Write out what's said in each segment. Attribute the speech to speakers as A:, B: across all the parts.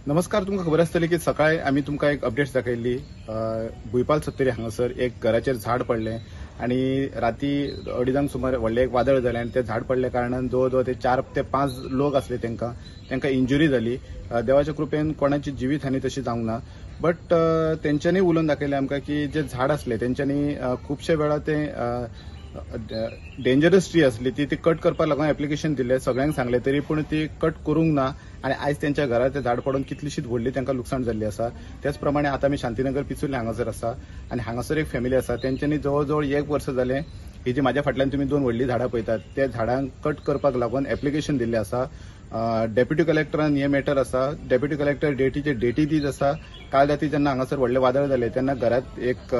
A: नमस्कार. तुमकां खबर आसतली की सकाळी आमी तुमकां एक अपडेट दाखयल्ली. भुईपाल सत्तरी हांगासर एक घराचेर झाड पडलें आणि राती 2:30 सुमार व्हडलें एक वादळ जालें आणि ते झाड पडल्या कारणान जवळ ते 4 ते 5 लोक असले तांकां इंजुरी जाली. देवाच्या कृपेन कोणाची जिवीत हानी तशी जावंक ना. बट तेंच्यांनी उलोवन दाखयलें आमकां की जे झाड असले तेंच्यांनी खुबशे वेळा ते डेंजरस ट्री असली ती कट करपाक लागून एप्लिकेशन दिले, सगळ्यांक सांगले, तरी पूण ती कट करूंक ना आणि आयज त्यांच्या घरात ते झाड पडून कितलीशीच व्हडली तांकां लुकसाण जाल्ली आसा. त्याच प्रमाणे आता आमी शांतीनगर पिचुर्ली हांगासर आसा आणि हांगासर एक फॅमिली आसा. तेंच्यांनी जवळ जवळ 1 वर्ष जालें ही जी म्हाज्या फाटल्यान तुमी 2 व्हडली झाडां पळयतात त्या झाडांक कट करपाक लागून एप्लिकेशन दिल्लें आसा. डेप्युटी कलेक्टरान हे मॅटर आसा. डेप्युटी कलेक्टर डेटी दीत आसा. काल राती जेन्ना हांगासर व्हडलें वादळ जालें तेन्ना घरात एक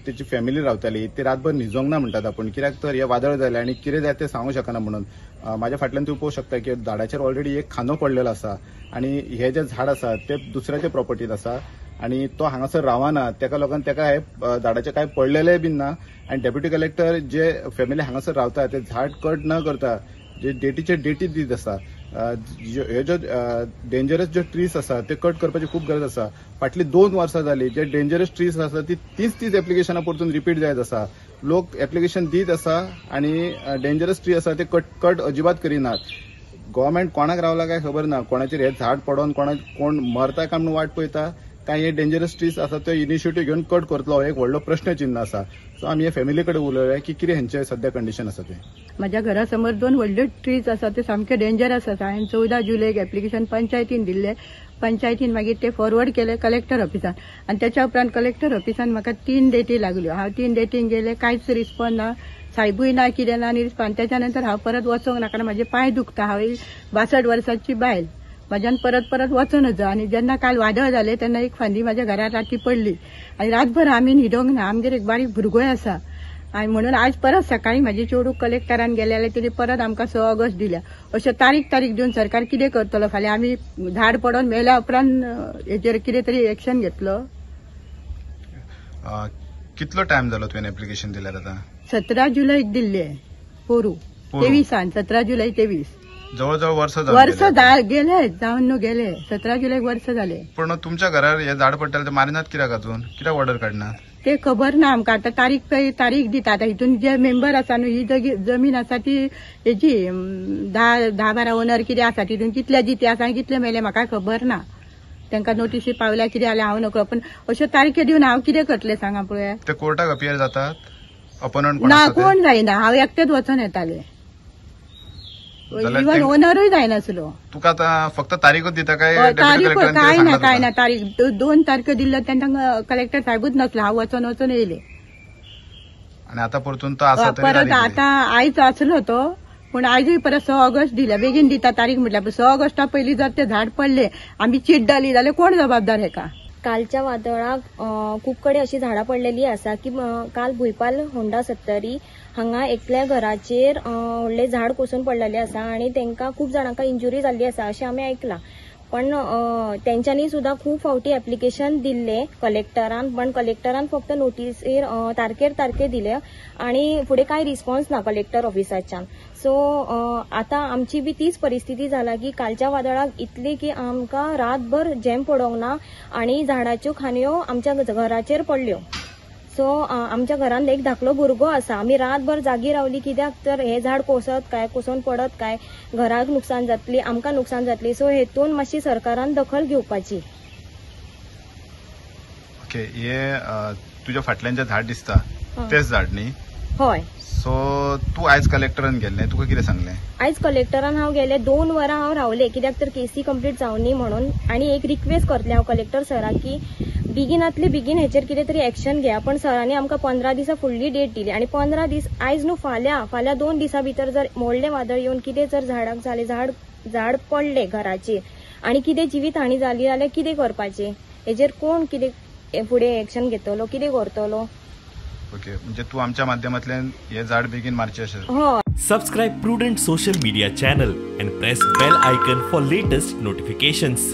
A: त्याची फॅमिली रावताली, ती रातभर न्हिजोंक ना म्हणटात आपण, कित्याक तर हे वादळ जालें आणि कितें जाय ते सांगूंक शकना म्हणून. म्हाज्या फाटल्यान तुम्ही पळोवंक शकता की झाडाचेर ऑलरेडी एक खांदो पडलेलो आसा आणि हे जे झाड आसा ते दुसऱ्याच्या प्रॉपर्टीत आसा आणि तो हांगासर रावना. तेका लागून तेका हे झाडाचे काय पडलेले बीन ना. आणि डेप्युटी कलेक्टर जे फॅमिली हांगासर रावता ते झाड कट न करता जे डेटी दीत आसा. हे जो डेंजरस जे ट्रीज आसा ते कट करपाची खूप गरज आसा. फाटली 2 वर्सां जाली जे डेंजरस ट्रीज आसा ती तीच एप्लिकेशनां परतून रिपीट जायत आसा. लोक एप्लिकेशन दीत आसा आणि डेंजरस ट्री आसा ते कट अजिबात करिनात. गव्हर्नमेंट कोणाक रावला काय खबर ना. कोणाचेर हे झाड पडोन कोण मरता काय म्हणून वाट पळयता काय हे डेंजरस ट्रीज आसा ते इनिशिएटीव्ह घेवन कट करतलो हो एक व्हडलो प्रश्न चिन्ह आसा. सो आमी हे फॅमिली कडेन उलयल्या की कितें हेंचे सध्या कंडिशन आसा ते.
B: माझ्या घरासमोर 2 व्हडले ट्रीज आसा ते सामके डेंजरस आसा. हांवें 14 जुलैक एप्लिकेशन पंचायतीन दिल्ले. पंचायतीन मागीर ते फॉरवर्ड केले कलेक्टर ऑफिसान आणि त्याच्या उपरांत कलेक्टर ऑफिसान म्हाका 3 डेटी लागल्यो. हांव 3 डेटींक गेले, कांयच रिस्पॉन्स ना, साहेबूय ना, कितें ना, रिस्पॉन्स. त्याच्यानंतर हांव परत वचोंक ना कारण म्हाजे पांय दुखता. हांव 62 वर्साची बायल, म्हाज्यान परत वचूं नजो. आणि जेन्ना काल वादळ जालें तेन्ना एक फांदी म्हाज्या घरात राती पडली आणि रातभर आमी न्हिदोंक ना. आमगेर एक बारीक भुरगोय आसा आणि म्हणून आज परत सकाळी म्हाजी चेडूं कलेक्टरान गेले तरी परत आमकां 6 ऑगस्ट दिल्या. अश्यो तारीख दिवन सरकार कितें करतलो? फाल्यां आमी झाड पडोवन मेल्या उपरांत हेचेर कितें तरी एक्शन घेतलो.
A: कितलो टायम जालो तुवें एप्लिकेशन दिल्यार? आता
B: 17 जुलैक दिल्ले. पोरू 23 17 जुलै 23
A: जवळजवळ वर्ष
B: गेले जाऊन गेले. 17 जुलैक वर्ष जाले.
A: पण तुमच्या घरार हे झाड पडटाले ते मारिनात कित्याक? अजून कित्याक ऑर्डर काडना
B: ते खबर ना आमकां. आता तारीख दिता. आता हितून जे मेंबर आसा न्हू, ही जमीन आसा ती हेची 10-12 ओनर कितें आसा तितून कितले जिते आसा आनी कितले मेले म्हाका खबर ना. तांकां नोटीसी पावल्या कितें जाल्यार हांव नकळो. पण अश्यो तारखे दिवन हांव कितें करतले सांगा पळोवया.
A: ते कोर्टाक अपियर जातात? अपोनंट
B: ना, कोण जायना. हांव एकटेच वचून येताले. इवन ओनरूय जायनासलो.
A: तुका आता फक्त तारीखच दिता काय?
B: तारीख काय ना तारीख 2 तारखे दिल्लो तेन्ना कलेक्टर साहेबूच नसलो. हांव वचून येयले
A: आणि आता परतून तो आसा
B: परत. आता आयज आसलो तो, पूण आयजूय परत 6 ऑगस्ट दिल्या. बेगीन दिता तारीख म्हटल्यार 6 ऑगस्टा पयलीं जर ते झाड पडले आमी चिड्डली जाल्यार कोण जबाबदार हेका?
C: कालच्या वादळाक खूब कडेन अशी झाडां पडलेली आसा की काल भुईपाल होंडा 70 हांगा एकल्या घराचेर व्हडलें झाड कोसळून पडलेलें आसा आणि तांकां खूब जाणांका इंजुरी जाल्ली आसा अशें आमी आयकलां. पण तेंच्यांनी सुद्धा खूब फावटी एप्लिकेशन दिल्ले कलेक्टरान, पण कलेक्टरान फक्त नोटीसेर तारखे दिले आणि फुडें कांय रिस्पॉन्स ना कलेक्टर ऑफिसाच्यान. सो आता आमची बी तीच परिस्थिती जाला की कालच्या वादळाक इतली की आमकां रातभर झेम पडोंक ना आणि झाडाच्यो खांदयो आमच्या घराचेर पडल्यो. सो आमच्या घरान एक धाकलो भुरगो आसा. आमी रातभर जागी रावली कित्याक तर हे झाड कोसळून पडत काय, घराक नुकसान जातली, आमकां नुकसान जातली. सो हेतून मातशी सरकारान दखल घेवपाची.
A: ओके, हे तुज्या फाटल्यान जे झाड दिसता तेच झाड न्ही?
C: हय.
A: सो तू आयज कलेक्टरान गेल्लें, तुका कितें सांगलें?
C: आयज कलेक्टरान हांव गेले. 2 वरां हांव रावले कित्याक तर केसी कंप्लीट जावनी म्हणून. आणि एक रिक्वेस्ट करतले हांव कलेक्टर सराक की बेगिनातले बेगीन हेचेर कितें तरी एक्शन घ्या. पण सरांनी आमकां 15 दिसा फुडली डेट दिली आणि 15 दीस आयज न्हू फाल्यां 2 दिसां भितर जर व्हडलें वादळ येवन कितें जर झाडाक जालें, झाड पडले घराचेर आणि कितें जिवीत हानी जाली जाल्यार कितें करपाचें? हेचेर कोण कितें फुडें एक्शन घेतलो, कितें करतलो?
A: ओके, म्हणजे तू आमच्या माध्यमांतल्यान हे झाड बेगीन मारचें अशें.
D: Subscribe Prudent social media channel and press bell icon for latest notifications.